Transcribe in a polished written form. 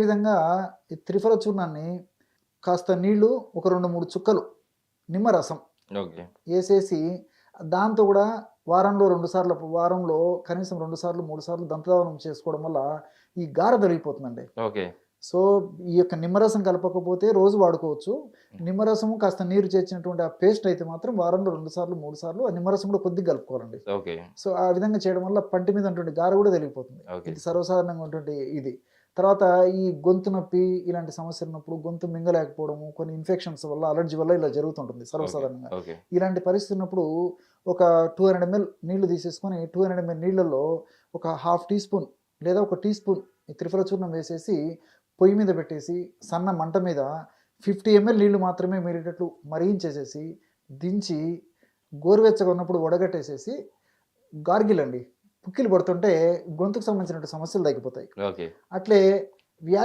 విధంగా ఈ త్రిఫల చూర్ణాన్ని కాస్త నీళ్లు ఒక 2, 3 చుక్కలు నిమ్మరసం ఓకే. ఏసేసి దాంతో గూడా వారంలో 2 సార్లు వారంలో కనీసం 2 సార్లు, 3 సార్లు దంతధావనం చేసుకోవడం వల్ల ఈ గార తొలగిపోతుందండి. ఓకే. సో, ఈ యొక్క నిమ్మరసం కలపకపోతే రోజు వాడుకోవచ్చు. నిమ్మరసము కాస్త నీరు చేర్చినటువంటి ఆ పేస్ట్ అయితే మాత్రం వారంలో 2 సార్లు, 3 సార్లు ఆ నిమ్మరసం కూడా కొద్దిగా కలుపుకోవాలండి. ఓకే. సో, ఆ విధంగా చేయడం వల్ల పంటి మీద ఉన్నటువంటి గార కూడా తొలగిపోతుంది. ఓకే. ఇది సర్వసాధారణంగా ఉన్నటువంటి ఇది. తర్వాత ఈ గొంతు నొప్పి ఇలాంటి సమస్యలు ఉన్నప్పుడు గొంతు మింగలేకపోవడము, కొన్ని ఇన్ఫెక్షన్స్ వల్ల, అలర్జీ వల్ల ఇలా జరుగుతుంటుంది ఓకే. సర్వసాధారణంగా. ఓకే. ఇలాంటి పరిస్థితి ఉన్నప్పుడు ఒక 200 ఎంఎల్ నీళ్లు తీసేసుకొని 200 ఎంఎల్ నీళ్ళల్లో ఒక హాఫ్ టీ స్పూన్ లేదా ఒక టీ స్పూన్ ఈ త్రిఫల చూర్ణం వేసేసి పొయ్యి మీద పెట్టేసి సన్న మంట మీద 50 ఎంఎల్ నీళ్లు మాత్రమే మీరేటట్లు మరిగించేసేసి దించి గోరువెచ్చగా ఉన్నప్పుడు వడగట్టేసేసి గార్గిల్ అండి. పుక్కిలు పడుతుంటే గొంతుకు సంబంధించినటువంటి సమస్యలు తగ్గిపోతాయి. ఓకే. అట్లే వ్యాధి